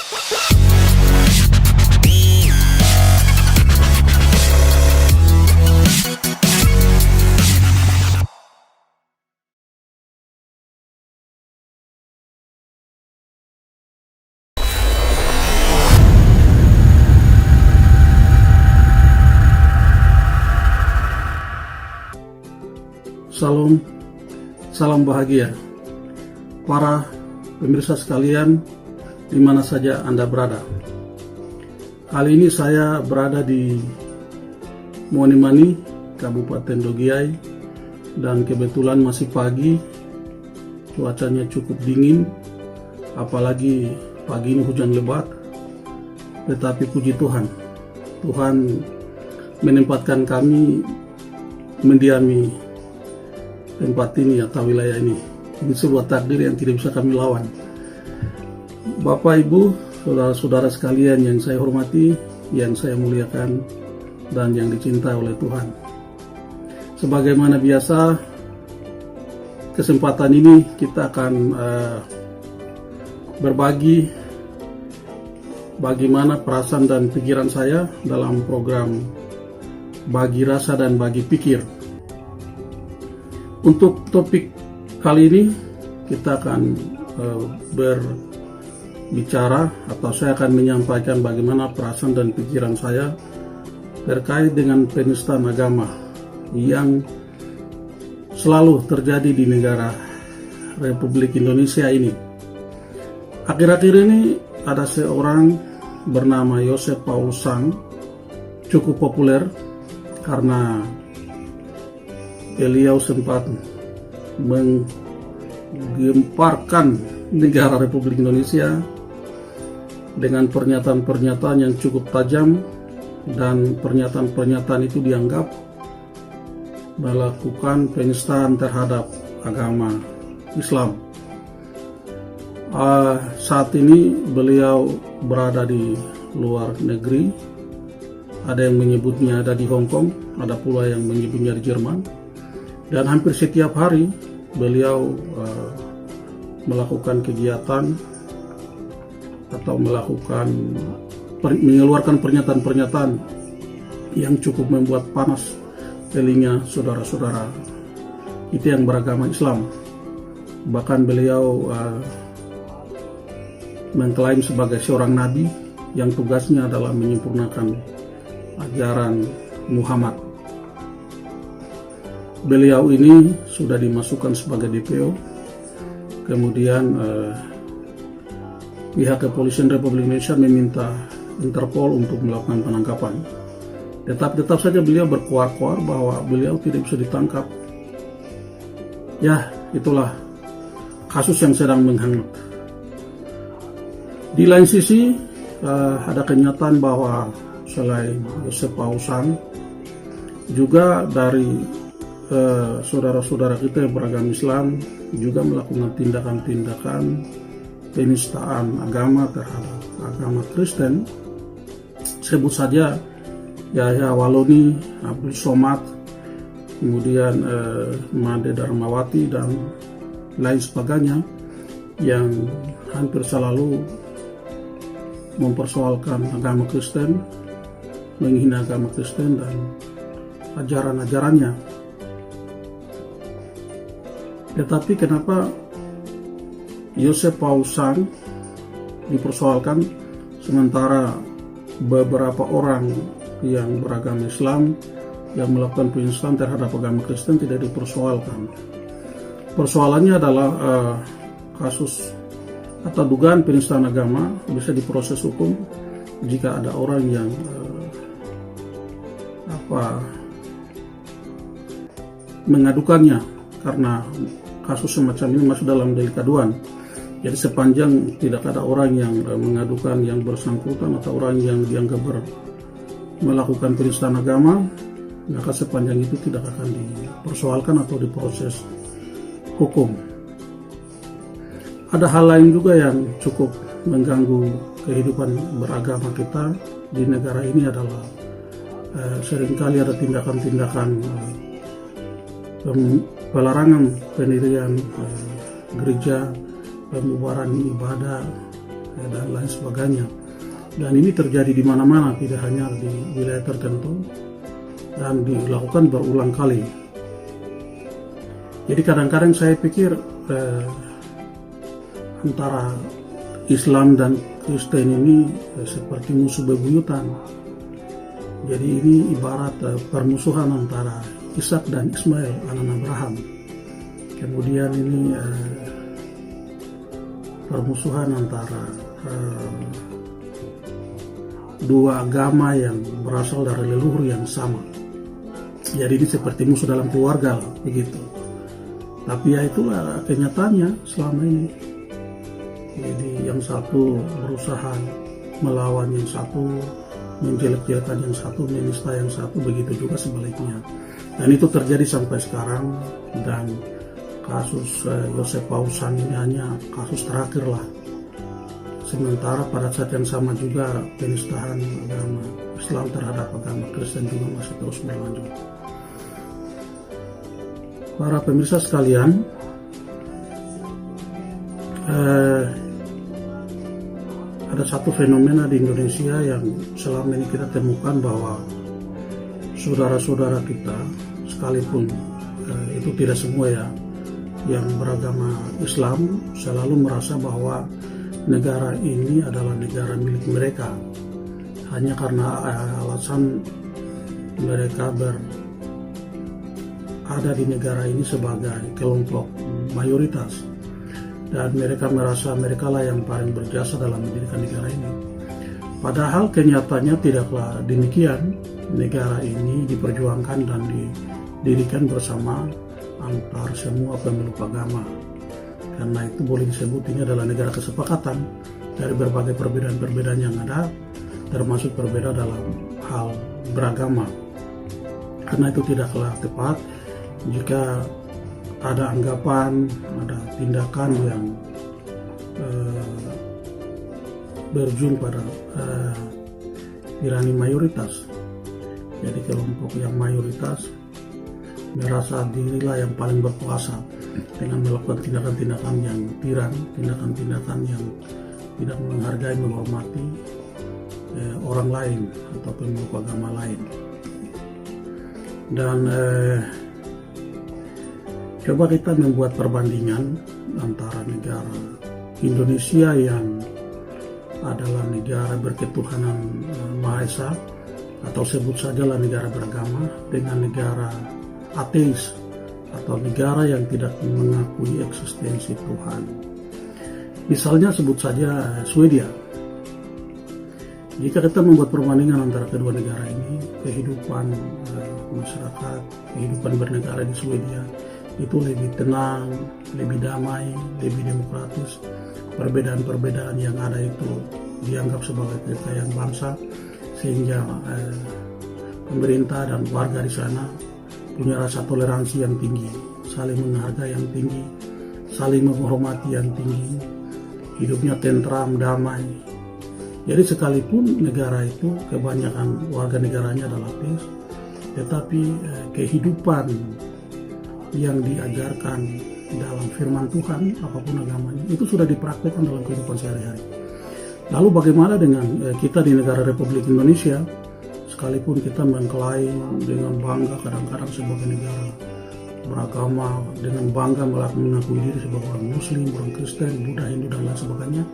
Salam, salam bahagia para pemirsa sekalian di mana saja Anda berada. Kali ini saya berada di Monemani, Kabupaten Dogiai, dan kebetulan masih pagi, cuacanya cukup dingin, apalagi pagi ini hujan lebat. Tetapi puji Tuhan, Tuhan menempatkan kami mendiami tempat ini atau wilayah ini. Ini sebuah takdir yang tidak bisa kami lawan. Bapak, Ibu, saudara-saudara sekalian yang saya hormati, yang saya muliakan, dan yang dicintai oleh Tuhan. Sebagaimana biasa, kesempatan ini kita akan berbagi bagaimana perasaan dan pikiran saya dalam program Bagi Rasa dan Bagi Pikir. Untuk topik kali ini kita akan berbicara atau saya akan menyampaikan bagaimana perasaan dan pikiran saya terkait dengan penistaan agama yang selalu terjadi di negara Republik Indonesia ini. Akhir-akhir ini ada seorang bernama Yosef Paulus Sang, cukup populer karena beliau sempat menggemparkan negara Republik Indonesia dengan pernyataan-pernyataan yang cukup tajam, dan pernyataan-pernyataan itu dianggap melakukan penistaan terhadap agama Islam. Saat ini beliau berada di luar negeri, ada yang menyebutnya ada di Hong Kong, ada pula yang menyebutnya di Jerman. Dan hampir setiap hari beliau melakukan kegiatan atau mengeluarkan pernyataan-pernyataan yang cukup membuat panas telinga saudara-saudara kita yang beragama Islam. Bahkan beliau mengklaim sebagai seorang nabi yang tugasnya adalah menyempurnakan ajaran Muhammad. Beliau ini sudah dimasukkan sebagai DPO, kemudian pihak kepolisian Republik Indonesia meminta Interpol untuk melakukan penangkapan. Tetap saja beliau berkuar-kuar bahwa beliau tidak bisa ditangkap. Ya, itulah kasus yang sedang menghangat. Di lain sisi, ada kenyataan bahwa selain Yosef Paulus Sang, juga dari saudara-saudara kita yang beragama Islam juga melakukan tindakan-tindakan penistaan agama terhadap agama Kristen. Sebut saja Yahya Waloni, Abdul Somad, kemudian Made Darmawati dan lain sebagainya yang hampir selalu mempersoalkan agama Kristen, menghina agama Kristen dan ajaran-ajarannya. Tetapi kenapa Yosef Paulus Sang dipersoalkan sementara beberapa orang yang beragama Islam yang melakukan penistaan terhadap agama Kristen tidak dipersoalkan? Persoalannya adalah kasus atau dugaan penistaan agama bisa diproses hukum jika ada orang yang mengadukannya, karena kasus semacam ini masuk dalam delik aduan. Jadi sepanjang tidak ada orang yang mengadukan yang bersangkutan atau orang yang dianggap melakukan penistaan agama, maka sepanjang itu tidak akan dipersoalkan atau diproses hukum. Ada hal lain juga yang cukup mengganggu kehidupan beragama kita di negara ini adalah seringkali ada tindakan-tindakan pelarangan pendirian gereja, pembubaran ibadah, dan lain sebagainya. Dan ini terjadi di mana-mana, tidak hanya di wilayah tertentu, dan dilakukan berulang kali. Jadi kadang-kadang saya pikir antara Islam dan Kristen ini seperti musuh bebuyutan. Jadi ini ibarat permusuhan antara Ishak dan Ismail, anak Abraham. Kemudian ini permusuhan antara dua agama yang berasal dari leluhur yang sama. Jadi ini seperti musuh dalam keluarga lah, begitu. Tapi ya itulah kenyataannya selama ini. Jadi yang satu berusaha melawan yang satu, menjelek-jelekan yang satu, menista yang satu, begitu juga sebaliknya. Dan itu terjadi sampai sekarang, dan kasus Yosef Pausan ini hanya kasus terakhir lah. Sementara pada saat yang sama juga penistaan agama Islam terhadap agama Kristen juga masih terus berlanjut. Para pemirsa sekalian, ada satu fenomena di Indonesia yang selama ini kita temukan, bahwa saudara-saudara kita, sekalipun itu tidak semua ya, yang beragama Islam, selalu merasa bahwa negara ini adalah negara milik mereka hanya karena alasan mereka berada di negara ini sebagai kelompok mayoritas, dan mereka merasa mereka lah yang paling berjasa dalam mendirikan negara ini. Padahal kenyataannya tidaklah demikian. Negara ini diperjuangkan dan didirikan bersama antar semua pemeluk agama. Karena itu boleh disebut ini adalah negara kesepakatan dari berbagai perbedaan-perbedaan yang ada, termasuk berbeda dalam hal beragama. Karena itu tidaklah tepat jika ada anggapan, ada tindakan yang berujung pada tirani mayoritas. Jadi kelompok yang mayoritas merasa dirilah yang paling berkuasa dengan melakukan tindakan-tindakan yang tiran, tindakan-tindakan yang tidak menghargai, menghormati orang lain atau pemeluk agama lain. Dan coba kita membuat perbandingan antara negara Indonesia yang adalah negara berketuhanan Maha Esa, atau sebut sajalah negara beragama, dengan negara ateis atau negara yang tidak mengakui eksistensi Tuhan. Misalnya sebut saja Swedia. Jika kita membuat perbandingan antara kedua negara ini, kehidupan masyarakat, kehidupan bernegara di Swedia itu lebih tenang, lebih damai, lebih demokratis. Perbedaan-perbedaan yang ada itu dianggap sebagai kekayaan bangsa, sehingga pemerintah dan warga di sana punya rasa toleransi yang tinggi, saling menghargai yang tinggi, saling menghormati yang tinggi, hidupnya tentram, damai. Jadi sekalipun negara itu kebanyakan warga negaranya adalah ateis, tetapi kehidupan yang diajarkan dalam firman Tuhan, apapun agamanya, itu sudah dipraktekkan dalam kehidupan sehari-hari. Lalu bagaimana dengan kita di negara Republik Indonesia? Sekalipun kita mengklaim dengan bangga kadang-kadang sebagai negara beragama, dengan bangga mengakui diri sebagai orang Muslim, orang Kristen, Buddha, Hindu, dan lain sebagainya,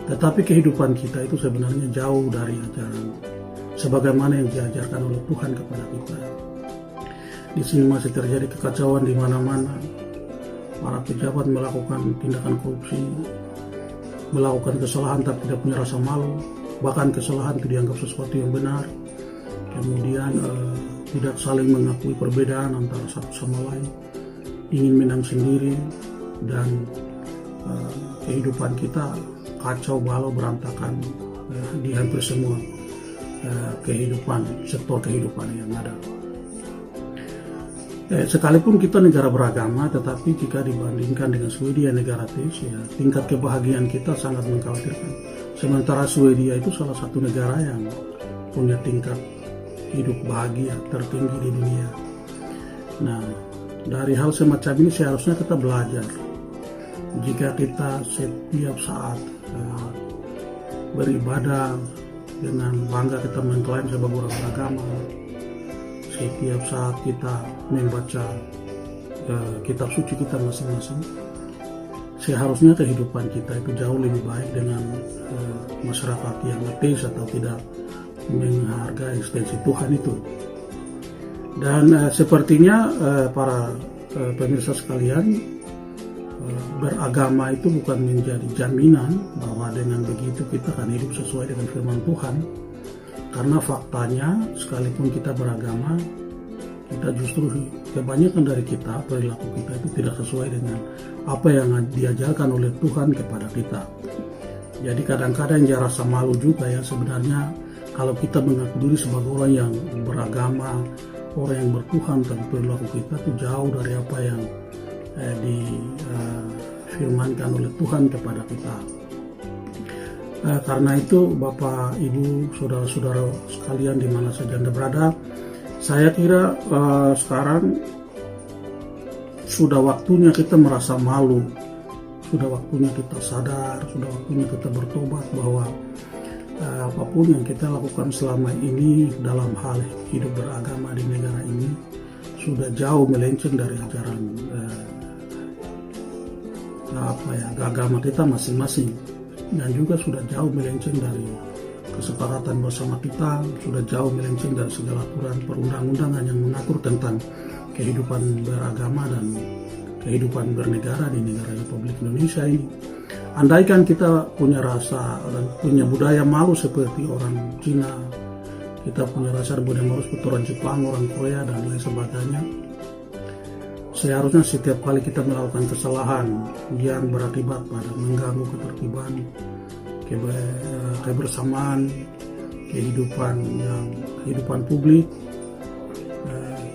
tetapi kehidupan kita itu sebenarnya jauh dari ajaran sebagaimana yang diajarkan oleh Tuhan kepada kita. Di sini masih terjadi kekacauan di mana-mana. Para pejabat melakukan tindakan korupsi, melakukan kesalahan tapi tidak punya rasa malu, bahkan kesalahan itu dianggap sesuatu yang benar. Kemudian tidak saling mengakui perbedaan antara satu sama lain, ingin menang sendiri, dan kehidupan kita kacau balau, berantakan di hampir semua sektor kehidupan yang ada. Sekalipun kita negara beragama, tetapi jika dibandingkan dengan Swedia, negara ateis, ya, tingkat kebahagiaan kita sangat mengkhawatirkan. Sementara Swedia itu salah satu negara yang punya tingkat hidup bahagia tertinggi di dunia. Nah, dari hal semacam ini seharusnya kita belajar. Jika kita setiap saat beribadah dengan bangga kita mengklaim sebagai orang beragama. Setiap saat kita membaca kitab suci kita masing-masing, seharusnya kehidupan kita itu jauh lebih baik dengan masyarakat yang ateis atau tidak menghargai eksistensi Tuhan itu. Dan sepertinya para pemirsa sekalian, beragama itu bukan menjadi jaminan bahwa dengan begitu kita akan hidup sesuai dengan firman Tuhan. Karena faktanya, sekalipun kita beragama, kita justru kebanyakan dari kita, perilaku kita itu tidak sesuai dengan apa yang diajarkan oleh Tuhan kepada kita. Jadi kadang-kadang ya rasa malu juga ya sebenarnya kalau kita mengaku diri sebagai orang yang beragama, orang yang bertuhan, tapi perilaku kita itu jauh dari apa yang difirmankan oleh Tuhan kepada kita. Karena itu Bapak, Ibu, Saudara-saudara sekalian di mana saja Anda berada, saya kira sekarang sudah waktunya kita merasa malu, sudah waktunya kita sadar, sudah waktunya kita bertobat bahwa apapun yang kita lakukan selama ini dalam hal hidup beragama di negara ini sudah jauh melenceng dari ajaran agama kita masing-masing, dan juga sudah jauh melenceng dari kesepakatan bersama kita, sudah jauh melenceng dari segala aturan perundang-undangan yang mengatur tentang kehidupan beragama dan kehidupan bernegara di negara Republik Indonesia ini. Andaikan kita punya rasa dan punya budaya malu seperti orang Cina, kita punya rasa budaya malu seperti orang Jepang, orang Korea, dan lain sebagainya, seharusnya setiap kali kita melakukan kesalahan yang berakibat pada mengganggu ketertiban, kebersamaan, kehidupan publik,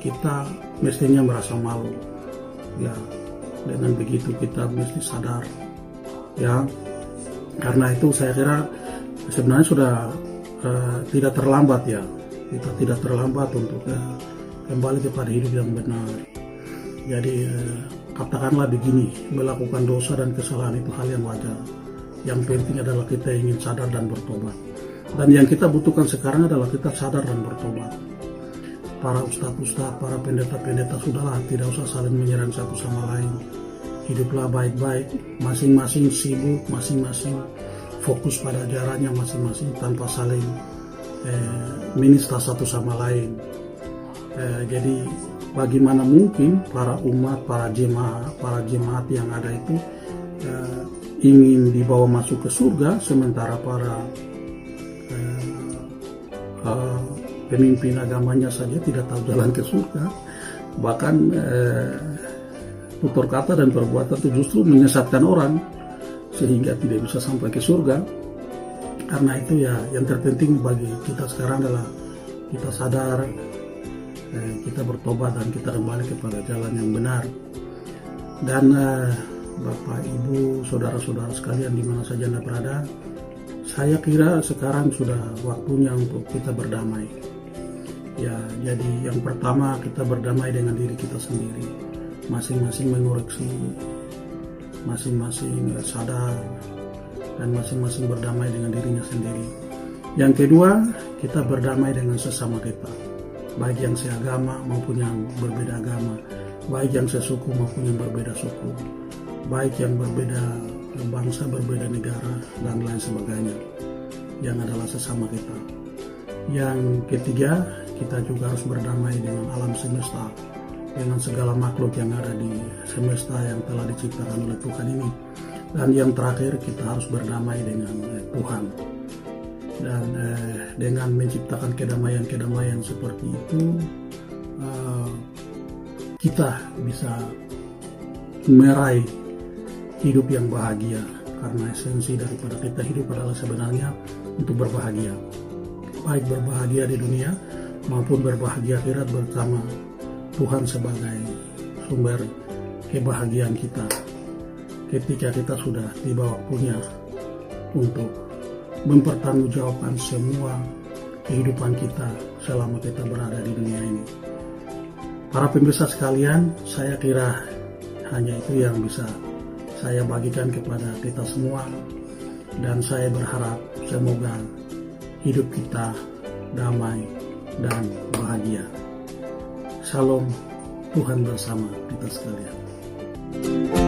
kita mestinya merasa malu. Ya, dengan begitu kita mesti sadar. Ya, karena itu saya kira sebenarnya sudah tidak terlambat ya. Kita tidak terlambat untuk kembali kepada hidup yang benar. Jadi katakanlah begini, melakukan dosa dan kesalahan itu hal yang wajar. Yang penting adalah kita ingin sadar dan bertobat. Dan yang kita butuhkan sekarang adalah kita sadar dan bertobat. Para ustadz-ustadz, para pendeta-pendeta, sudahlah, tidak usah saling menyerang satu sama lain. Hiduplah baik-baik, masing-masing sibuk, masing-masing fokus pada ajarannya masing-masing tanpa saling menista satu sama lain. Jadi bagaimana mungkin para umat, para jemaat yang ada itu ingin dibawa masuk ke surga, sementara para pemimpin agamanya saja tidak tahu jalan ke surga. Bahkan tutur kata dan perbuatan itu justru menyesatkan orang sehingga tidak bisa sampai ke surga. Karena itu ya, yang terpenting bagi kita sekarang adalah kita sadar, kita bertobat, dan kita kembali kepada jalan yang benar. Dan Bapak, Ibu, Saudara-saudara sekalian di mana saja Anda berada, saya kira sekarang sudah waktunya untuk kita berdamai. Ya, jadi yang pertama kita berdamai dengan diri kita sendiri, masing-masing mengoreksi, masing-masing sadar, dan masing-masing berdamai dengan dirinya sendiri. Yang kedua, kita berdamai dengan sesama kita, baik yang seagama maupun yang berbeda agama, baik yang sesuku maupun yang berbeda suku, baik yang berbeda bangsa, berbeda negara, dan lain sebagainya, yang adalah sesama kita. Yang ketiga, kita juga harus berdamai dengan alam semesta, dengan segala makhluk yang ada di semesta yang telah diciptakan oleh Tuhan ini. Dan yang terakhir, kita harus berdamai dengan Tuhan. Dan dengan menciptakan kedamaian-kedamaian seperti itu, kita bisa meraih hidup yang bahagia. Karena esensi daripada kita hidup adalah sebenarnya untuk berbahagia, baik berbahagia di dunia maupun berbahagia akhirat bersama Tuhan sebagai sumber kebahagiaan kita ketika kita sudah tiba waktunya untuk mempertanggungjawabkan semua kehidupan kita selama kita berada di dunia ini. Para pemirsa sekalian, saya kira hanya itu yang bisa saya bagikan kepada kita semua, dan saya berharap Semoga hidup kita damai dan bahagia. Shalom, Tuhan bersama kita sekalian.